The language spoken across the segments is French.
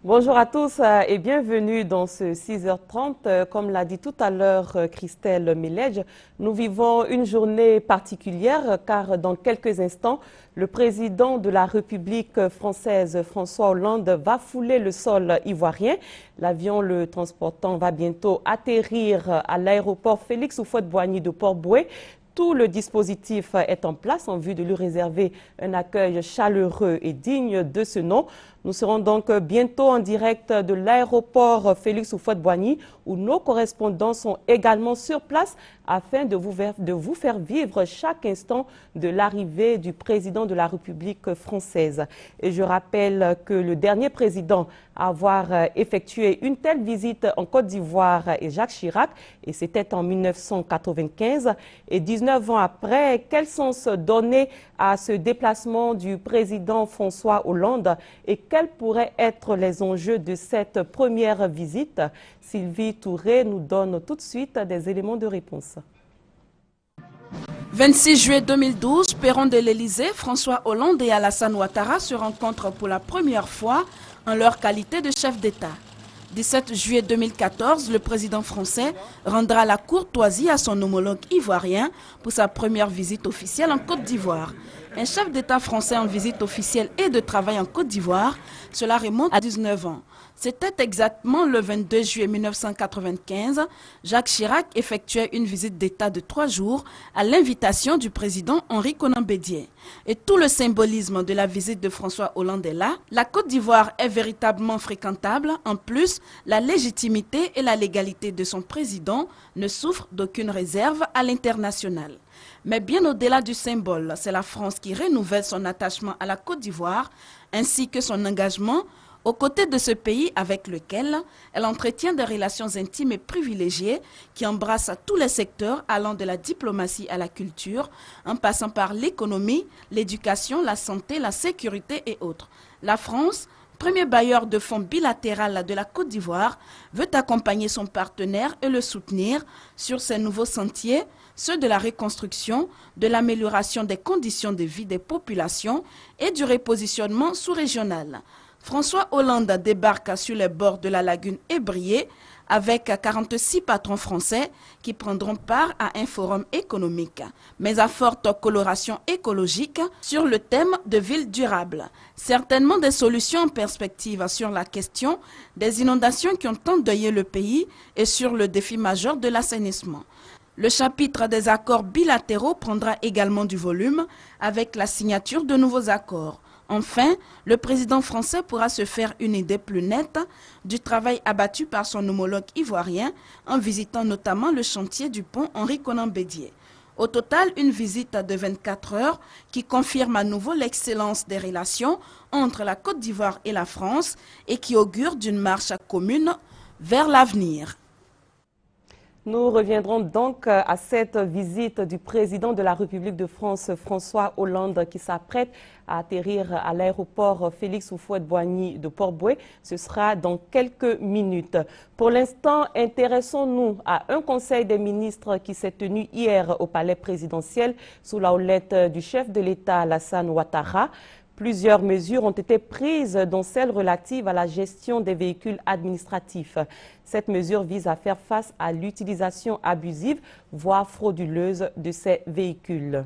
Bonjour à tous et bienvenue dans ce 6h30. Comme l'a dit tout à l'heure Christelle Milledge, nous vivons une journée particulière car dans quelques instants, le président de la République française, François Hollande, va fouler le sol ivoirien. L'avion le transportant va bientôt atterrir à l'aéroport Félix Houphouët-Boigny de Port-Bouët. Tout le dispositif est en place en vue de lui réserver un accueil chaleureux et digne de ce nom. Nous serons donc bientôt en direct de l'aéroport Félix Houphouët-Boigny où nos correspondants sont également sur place afin de vous faire vivre chaque instant de l'arrivée du président de la République française. Et je rappelle que le dernier président à avoir effectué une telle visite en Côte d'Ivoire est Jacques Chirac et c'était en 1995. Et 19 ans après, quel sens donner à ce déplacement du président François Hollande et quels pourraient être les enjeux de cette première visite? Sylvie Touré nous donne tout de suite des éléments de réponse. 26 juillet 2012, perron de l'Élysée, François Hollande et Alassane Ouattara se rencontrent pour la première fois en leur qualité de chef d'État. 17 juillet 2014, le président français rendra la courtoisie à son homologue ivoirien pour sa première visite officielle en Côte d'Ivoire. Un chef d'État français en visite officielle et de travail en Côte d'Ivoire, cela remonte à 19 ans. C'était exactement le 22 juillet 1995, Jacques Chirac effectuait une visite d'État de 3 jours à l'invitation du président Henri Konan Bédié. Et tout le symbolisme de la visite de François Hollande est là. La Côte d'Ivoire est véritablement fréquentable. En plus, la légitimité et la légalité de son président ne souffrent d'aucune réserve à l'international. Mais bien au-delà du symbole, c'est la France qui renouvelle son attachement à la Côte d'Ivoire ainsi que son engagement aux côtés de ce pays avec lequel elle entretient des relations intimes et privilégiées qui embrassent tous les secteurs allant de la diplomatie à la culture, en passant par l'économie, l'éducation, la santé, la sécurité et autres. La France, premier bailleur de fonds bilatéral de la Côte d'Ivoire, veut accompagner son partenaire et le soutenir sur ces nouveaux sentiers, ceux de la reconstruction, de l'amélioration des conditions de vie des populations et du repositionnement sous-régional. François Hollande débarque sur les bords de la lagune Ébrié avec 46 patrons français qui prendront part à un forum économique, mais à forte coloration écologique sur le thème de ville durable. Certainement des solutions en perspective sur la question des inondations qui ont endeuillé le pays et sur le défi majeur de l'assainissement. Le chapitre des accords bilatéraux prendra également du volume avec la signature de nouveaux accords. Enfin, le président français pourra se faire une idée plus nette du travail abattu par son homologue ivoirien en visitant notamment le chantier du pont Henri Konan Bédié. Au total, une visite de 24 heures qui confirme à nouveau l'excellence des relations entre la Côte d'Ivoire et la France et qui augure d'une marche commune vers l'avenir. Nous reviendrons donc à cette visite du président de la République de France, François Hollande, qui s'apprête à atterrir à l'aéroport Félix Houphouët-Boigny de Port-Bouët. Ce sera dans quelques minutes. Pour l'instant, intéressons-nous à un conseil des ministres qui s'est tenu hier au palais présidentiel sous la houlette du chef de l'État, Alassane Ouattara. Plusieurs mesures ont été prises, dont celle relative à la gestion des véhicules administratifs. Cette mesure vise à faire face à l'utilisation abusive, voire frauduleuse de ces véhicules.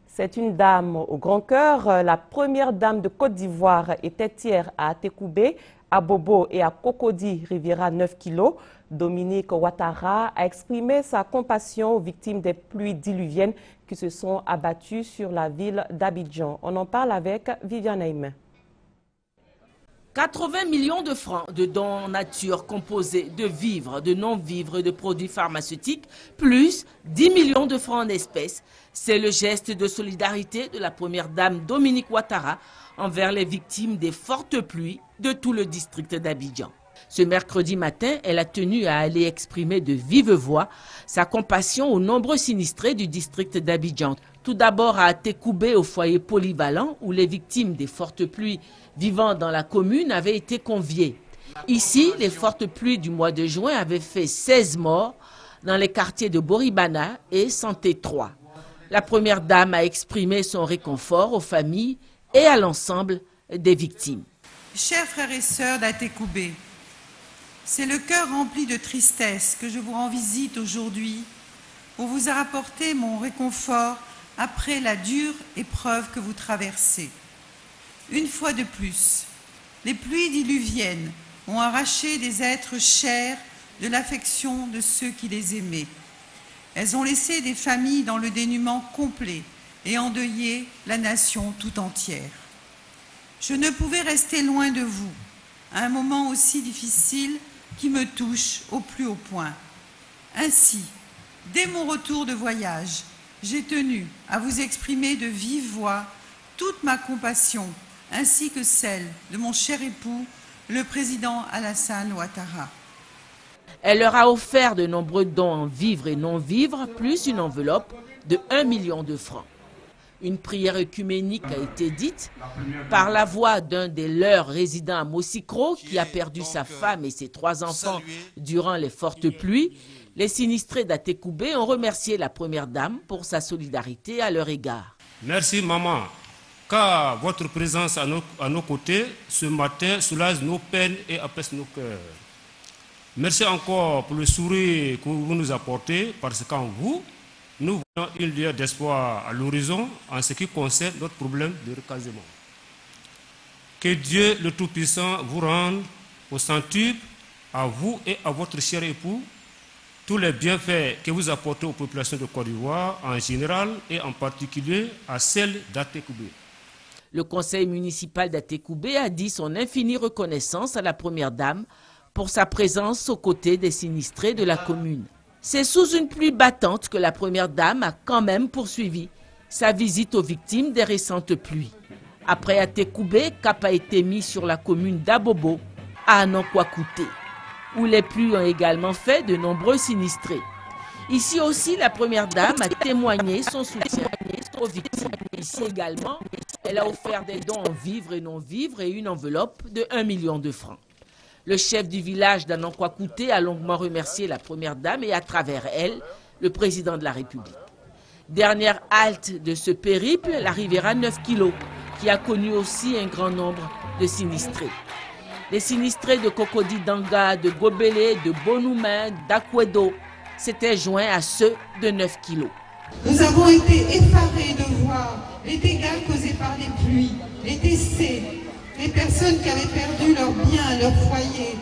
C'est une dame au grand cœur. La première dame de Côte d'Ivoire était hier à Atekoubé, à Bobo et à Cocody, Riviera 9 kg. Dominique Ouattara a exprimé sa compassion aux victimes des pluies diluviennes qui se sont abattues sur la ville d'Abidjan. On en parle avec Viviane Aïmen. 80 millions de francs de dons en nature composés de vivres, de non-vivres et de produits pharmaceutiques, plus 10 millions de francs en espèces. C'est le geste de solidarité de la première dame Dominique Ouattara envers les victimes des fortes pluies de tout le district d'Abidjan. Ce mercredi matin, elle a tenu à aller exprimer de vive voix sa compassion aux nombreux sinistrés du district d'Abidjan. Tout d'abord à Atekoubé, au foyer polyvalent, où les victimes des fortes pluies vivant dans la commune avaient été conviées. Ici, les fortes pluies du mois de juin avaient fait 16 morts dans les quartiers de Boribana et Santé 3. La première dame a exprimé son réconfort aux familles et à l'ensemble des victimes. Chers frères et sœurs d'Atekoubé, c'est le cœur rempli de tristesse que je vous rends visite aujourd'hui pour vous apporter mon réconfort après la dure épreuve que vous traversez. Une fois de plus, les pluies diluviennes ont arraché des êtres chers de l'affection de ceux qui les aimaient. Elles ont laissé des familles dans le dénuement complet et endeuillé la nation tout entière. Je ne pouvais rester loin de vous à un moment aussi difficile qui me touche au plus haut point. Ainsi, dès mon retour de voyage, j'ai tenu à vous exprimer de vive voix toute ma compassion ainsi que celle de mon cher époux, le président Alassane Ouattara. Elle leur a offert de nombreux dons en vivres et non-vivres, plus une enveloppe de 1 million de francs. Une prière œcuménique a été dite par la voix d'un des leurs résidant à Mosikro qui a perdu sa femme et ses 3 enfants durant les fortes pluies. Les sinistrés d'Atekoubé ont remercié la première dame pour sa solidarité à leur égard. Merci maman, car votre présence à nos côtés ce matin soulage nos peines et apaise nos cœurs. Merci encore pour le sourire que vous nous apportez, parce qu'en vous, nous voyons une lueur d'espoir à l'horizon en ce qui concerne notre problème de recasement. Que Dieu le Tout-Puissant vous rende au centuple, à vous et à votre cher époux, tous les bienfaits que vous apportez aux populations de Côte d'Ivoire en général et en particulier à celles d'Atekoubé. Le conseil municipal d'Atekoubé a dit son infinie reconnaissance à la première dame pour sa présence aux côtés des sinistrés de la commune. C'est sous une pluie battante que la première dame a quand même poursuivi sa visite aux victimes des récentes pluies. Après Atekoubé, cap a été mis sur la commune d'Abobo, à Anankwa-Kouté, où les pluies ont également fait de nombreux sinistrés. Ici aussi, la première dame a témoigné son soutien aux victimes. Ici également, elle a offert des dons en vivres et non-vivres et une enveloppe de 1 million de francs. Le chef du village d'Anankwa-Kouté a longuement remercié la première dame et à travers elle, le président de la République. Dernière halte de ce périple, la Riviera 9 kg, qui a connu aussi un grand nombre de sinistrés. Les sinistrés de Cocody Danga, de Gobélé, de Bonoumen, d'Akwedo s'étaient joints à ceux de 9 kg. Nous avons été effarés de voir les dégâts causés par les pluies, les décès, les personnes qui avaient perdu leurs biens, leur foyer.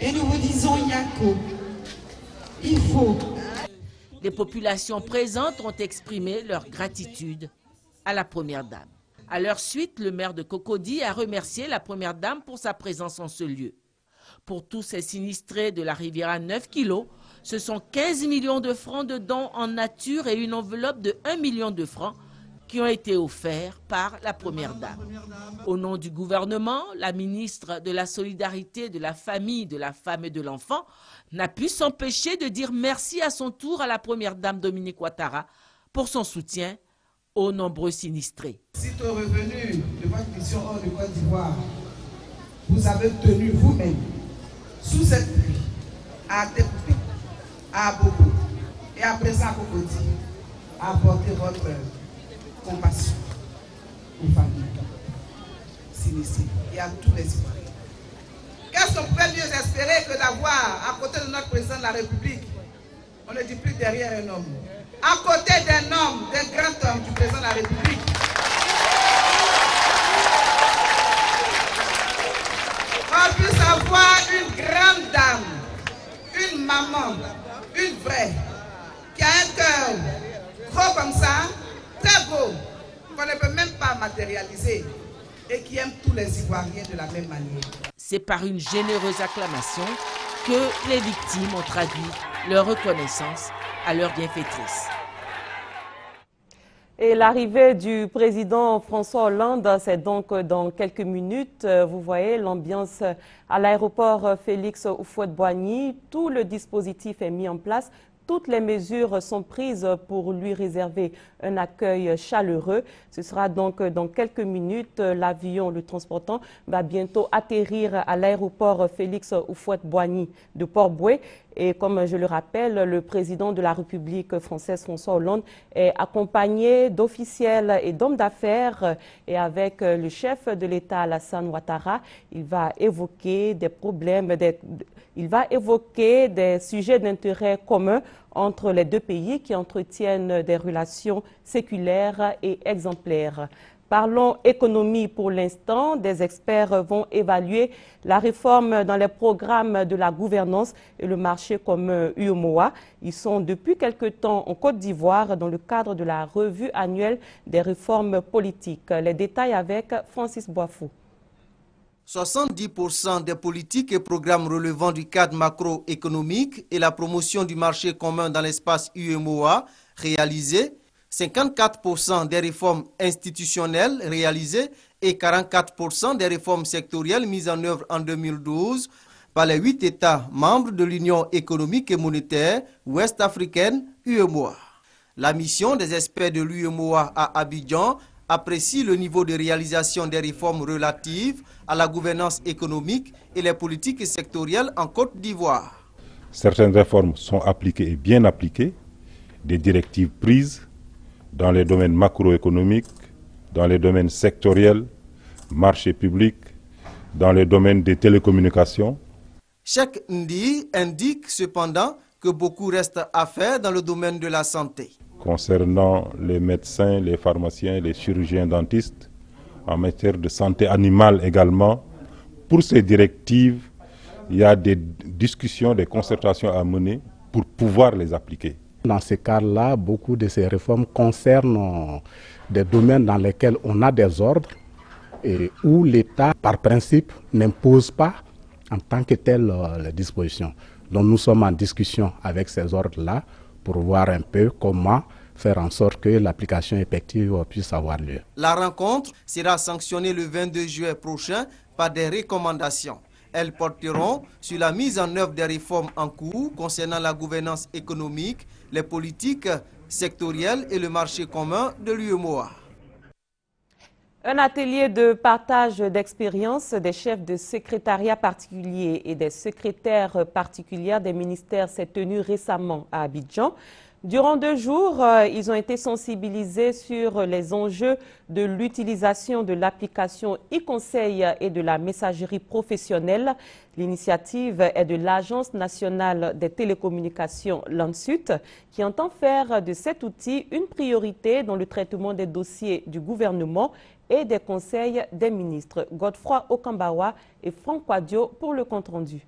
Et nous vous disons, Yako, il faut. Les populations présentes ont exprimé leur gratitude à la première dame. À leur suite, le maire de Cocody a remercié la première dame pour sa présence en ce lieu. Pour tous ces sinistrés de la Riviera 9 kg, ce sont 15 millions de francs de dons en nature et une enveloppe de 1 million de francs qui ont été offerts par la première dame. Au nom du gouvernement, la ministre de la Solidarité, de la Famille, de la Femme et de l'Enfant n'a pu s'empêcher de dire merci à son tour à la première dame Dominique Ouattara pour son soutien aux nombreux sinistrés. Sitôt revenu de votre mission hors de Côte d'Ivoire, vous avez tenu vous-même, sous cette pluie, à Atekoubé, à Abobo et à présent à Cocody, à apporter votre compassion aux familles sinistrées et à tous les Ivoiriens. Qu'est-ce qu'on peut mieux espérer que d'avoir à côté de notre président de la République, on ne dit plus derrière un homme, à côté d'un homme, d'un grand homme du président de la République. On puisse avoir une grande dame, une maman, une vraie, qui a un cœur gros comme ça, très beau, qu'on ne peut même pas matérialiser et qui aime tous les Ivoiriens de la même manière. C'est par une généreuse acclamation que les victimes ont traduit leur reconnaissance à leur bienfaitrice. Et l'arrivée du président François Hollande, c'est donc dans quelques minutes. Vous voyez l'ambiance à l'aéroport Félix Houphouët-Boigny. Tout le dispositif est mis en place. Toutes les mesures sont prises pour lui réserver un accueil chaleureux. Ce sera donc dans quelques minutes. L'avion le transportant va bientôt atterrir à l'aéroport Félix Houphouët-Boigny de Port-Bouët. Et comme je le rappelle, le président de la République française, François Hollande, est accompagné d'officiels et d'hommes d'affaires. Et avec le chef de l'État, Alassane Ouattara, il va évoquer des problèmes, il va évoquer des sujets d'intérêt commun entre les deux pays qui entretiennent des relations séculaires et exemplaires. Parlons économie pour l'instant. Des experts vont évaluer la réforme dans les programmes de la gouvernance et le marché commun UEMOA. Ils sont depuis quelque temps en Côte d'Ivoire dans le cadre de la revue annuelle des réformes politiques. Les détails avec Francis Boifou. 70% des politiques et programmes relevant du cadre macroéconomique et la promotion du marché commun dans l'espace UEMOA réalisés, 54% des réformes institutionnelles réalisées et 44% des réformes sectorielles mises en œuvre en 2012 par les 8 États membres de l'Union économique et monétaire ouest-africaine UEMOA. La mission des experts de l'UEMOA à Abidjan apprécie le niveau de réalisation des réformes relatives à la gouvernance économique et les politiques sectorielles en Côte d'Ivoire. Certaines réformes sont appliquées et bien appliquées, des directives prises dans les domaines macroéconomiques, dans les domaines sectoriels, marché public, dans les domaines des télécommunications. Cheikh Ndi indique cependant que beaucoup reste à faire dans le domaine de la santé. Concernant les médecins, les pharmaciens, les chirurgiens dentistes, en matière de santé animale également, pour ces directives, il y a des discussions, des concertations à mener pour pouvoir les appliquer. Dans ce cas-là, beaucoup de ces réformes concernent des domaines dans lesquels on a des ordres et où l'État, par principe, n'impose pas en tant que tel les dispositions. Donc nous sommes en discussion avec ces ordres-là pour voir un peu comment faire en sorte que l'application effective puisse avoir lieu. La rencontre sera sanctionnée le 22 juillet prochain par des recommandations. Elles porteront sur la mise en œuvre des réformes en cours concernant la gouvernance économique, les politiques sectorielles et le marché commun de l'UEMOA. Un atelier de partage d'expériences des chefs de secrétariat particuliers et des secrétaires particulières des ministères s'est tenu récemment à Abidjan. Durant 2 jours, ils ont été sensibilisés sur les enjeux de l'utilisation de l'application e-conseil et de la messagerie professionnelle. L'initiative est de l'Agence nationale des télécommunications, l'ANSUT, qui entend faire de cet outil une priorité dans le traitement des dossiers du gouvernement et des conseils des ministres. Godefroy Okambawa et Franck Quadio pour le compte-rendu.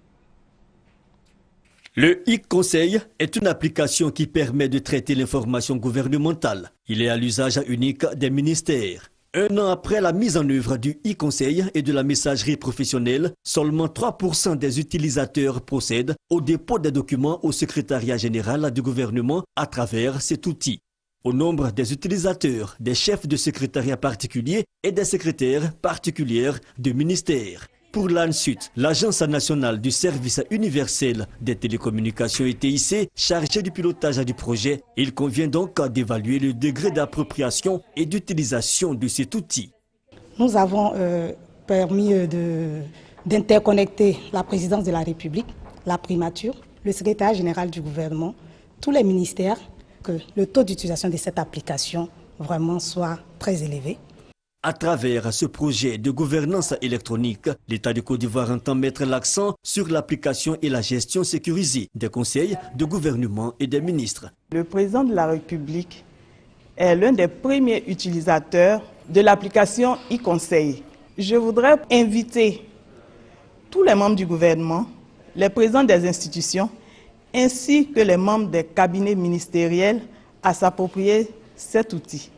Le e-conseil est une application qui permet de traiter l'information gouvernementale. Il est à l'usage unique des ministères. 1 an après la mise en œuvre du e-conseil et de la messagerie professionnelle, seulement 3% des utilisateurs procèdent au dépôt des documents au secrétariat général du gouvernement à travers cet outil. Au nombre des utilisateurs, des chefs de secrétariat particuliers et des secrétaires particulières de ministères. Pour l'ANSUT, l'Agence nationale du service universel des télécommunications TIC, chargée du pilotage du projet, il convient donc d'évaluer le degré d'appropriation et d'utilisation de cet outil. Nous avons permis d'interconnecter la présidence de la République, la primature, le secrétaire général du gouvernement, tous les ministères, que le taux d'utilisation de cette application vraiment soit très élevé. À travers ce projet de gouvernance électronique, l'État de Côte d'Ivoire entend mettre l'accent sur l'application et la gestion sécurisée des conseils de gouvernement et des ministres. Le président de la République est l'un des premiers utilisateurs de l'application e-conseil. Je voudrais inviter tous les membres du gouvernement, les présidents des institutions, ainsi que les membres des cabinets ministériels à s'approprier cet outil.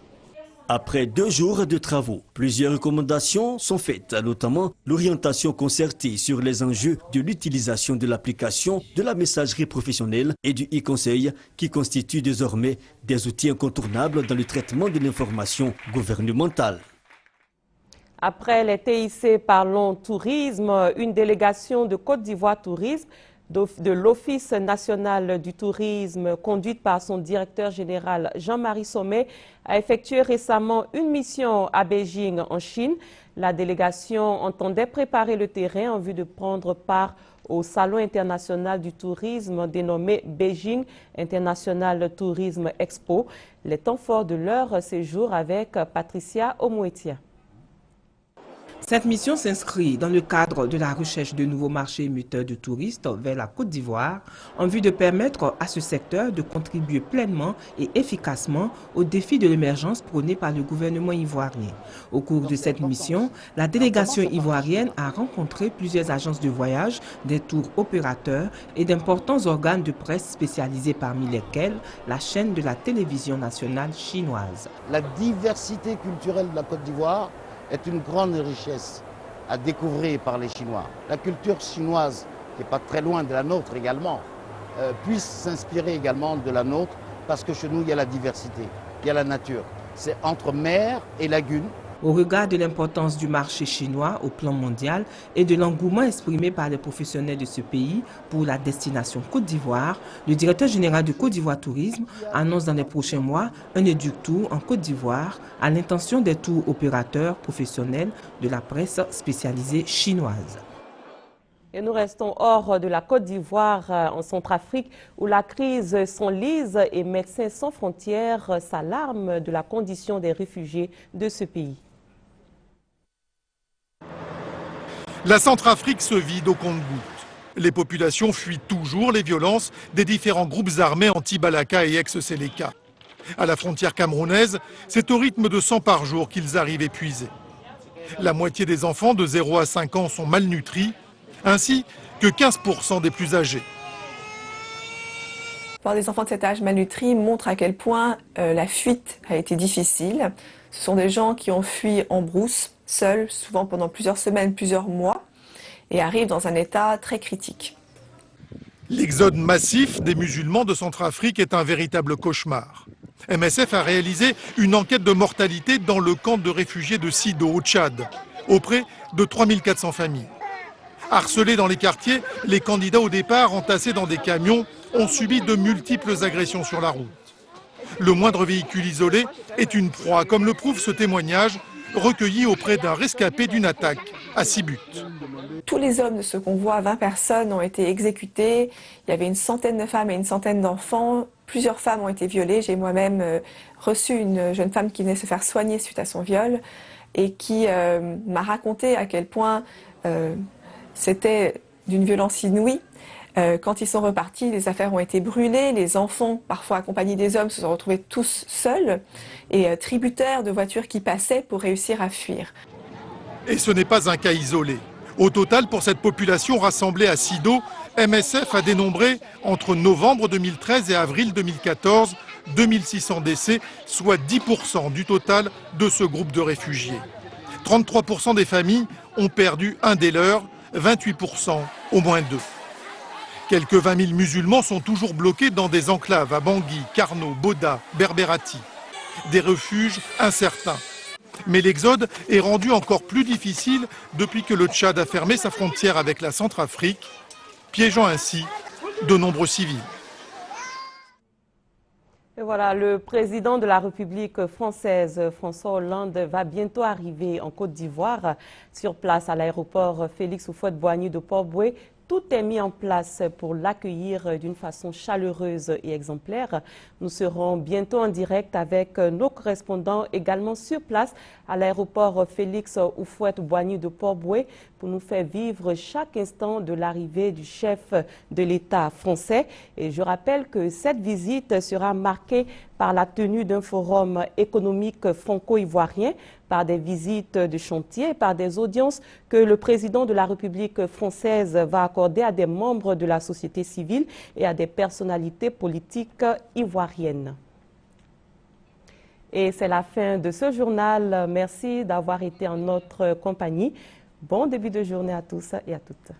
Après 2 jours de travaux, plusieurs recommandations sont faites, notamment l'orientation concertée sur les enjeux de l'utilisation de l'application, de la messagerie professionnelle et du e-conseil qui constituent désormais des outils incontournables dans le traitement de l'information gouvernementale. Après les TIC Parlons Tourisme, une délégation de Côte d'Ivoire Tourisme de l'Office national du tourisme, conduite par son directeur général Jean-Marie Sommet, a effectué récemment une mission à Beijing, en Chine. La délégation entendait préparer le terrain en vue de prendre part au Salon international du tourisme dénommé Beijing International Tourism Expo. Les temps forts de leur séjour avec Patricia Omouetia. Cette mission s'inscrit dans le cadre de la recherche de nouveaux marchés émetteurs de touristes vers la Côte d'Ivoire en vue de permettre à ce secteur de contribuer pleinement et efficacement aux défis de l'émergence prônés par le gouvernement ivoirien. Au cours de cette mission, la délégation ivoirienne a rencontré plusieurs agences de voyage, des tours opérateurs et d'importants organes de presse spécialisés, parmi lesquels la chaîne de la télévision nationale chinoise. La diversité culturelle de la Côte d'Ivoire est une grande richesse à découvrir par les Chinois. La culture chinoise, qui n'est pas très loin de la nôtre également, puisse s'inspirer également de la nôtre, parce que chez nous, il y a la diversité, il y a la nature. C'est entre mer et lagune. Au regard de l'importance du marché chinois au plan mondial et de l'engouement exprimé par les professionnels de ce pays pour la destination Côte d'Ivoire, le directeur général de Côte d'Ivoire Tourisme annonce dans les prochains mois un éduc-tour en Côte d'Ivoire à l'intention des tours opérateurs professionnels de la presse spécialisée chinoise. Et nous restons hors de la Côte d'Ivoire, en Centrafrique, où la crise s'enlise et Médecins sans frontières s'alarment de la condition des réfugiés de ce pays. La Centrafrique se vide au compte-gouttes. Les populations fuient toujours les violences des différents groupes armés anti-Balaka et ex-Séléka. À la frontière camerounaise, c'est au rythme de 100 par jour qu'ils arrivent épuisés. La moitié des enfants de 0 à 5 ans sont malnutris, ainsi que 15% des plus âgés. Voir des enfants de cet âge malnutris montre à quel point la fuite a été difficile. Ce sont des gens qui ont fui en brousse, seuls, souvent pendant plusieurs semaines, plusieurs mois, et arrivent dans un état très critique. L'exode massif des musulmans de Centrafrique est un véritable cauchemar. MSF a réalisé une enquête de mortalité dans le camp de réfugiés de Sido, au Tchad, auprès de 3400 familles. Harcelés dans les quartiers, les candidats au départ entassés dans des camions ont subi de multiples agressions sur la route. Le moindre véhicule isolé est une proie, comme le prouve ce témoignage recueilli auprès d'un rescapé d'une attaque à Sibut. Tous les hommes de ce convoi, 20 personnes, ont été exécutés. Il y avait une centaine de femmes et une centaine d'enfants. Plusieurs femmes ont été violées. J'ai moi-même reçu une jeune femme qui venait se faire soigner suite à son viol et qui m'a raconté à quel point c'était d'une violence inouïe. Quand ils sont repartis, les affaires ont été brûlées, les enfants, parfois accompagnés des hommes, se sont retrouvés tous seuls et tributaires de voitures qui passaient pour réussir à fuir. Et ce n'est pas un cas isolé. Au total, pour cette population rassemblée à Sido, MSF a dénombré entre novembre 2013 et avril 2014 2600 décès, soit 10% du total de ce groupe de réfugiés. 33% des familles ont perdu un des leurs, 28% au moins deux. Quelques 20 000 musulmans sont toujours bloqués dans des enclaves à Bangui, Karno, Boda, Berberati. Des refuges incertains. Mais l'exode est rendu encore plus difficile depuis que le Tchad a fermé sa frontière avec la Centrafrique, piégeant ainsi de nombreux civils. Et voilà, le président de la République française, François Hollande, va bientôt arriver en Côte d'Ivoire. Sur place à l'aéroport Félix Houphouët-Boigny de Port-Bouët, tout est mis en place pour l'accueillir d'une façon chaleureuse et exemplaire. Nous serons bientôt en direct avec nos correspondants également sur place à l'aéroport Félix Houphouët-Boigny de Port-Bouët pour nous faire vivre chaque instant de l'arrivée du chef de l'État français. Et je rappelle que cette visite sera marquée par la tenue d'un forum économique franco-ivoirien, par des visites de chantier, par des audiences que le président de la République française va accorder à des membres de la société civile et à des personnalités politiques ivoiriennes. Et c'est la fin de ce journal. Merci d'avoir été en notre compagnie. Bon début de journée à tous et à toutes.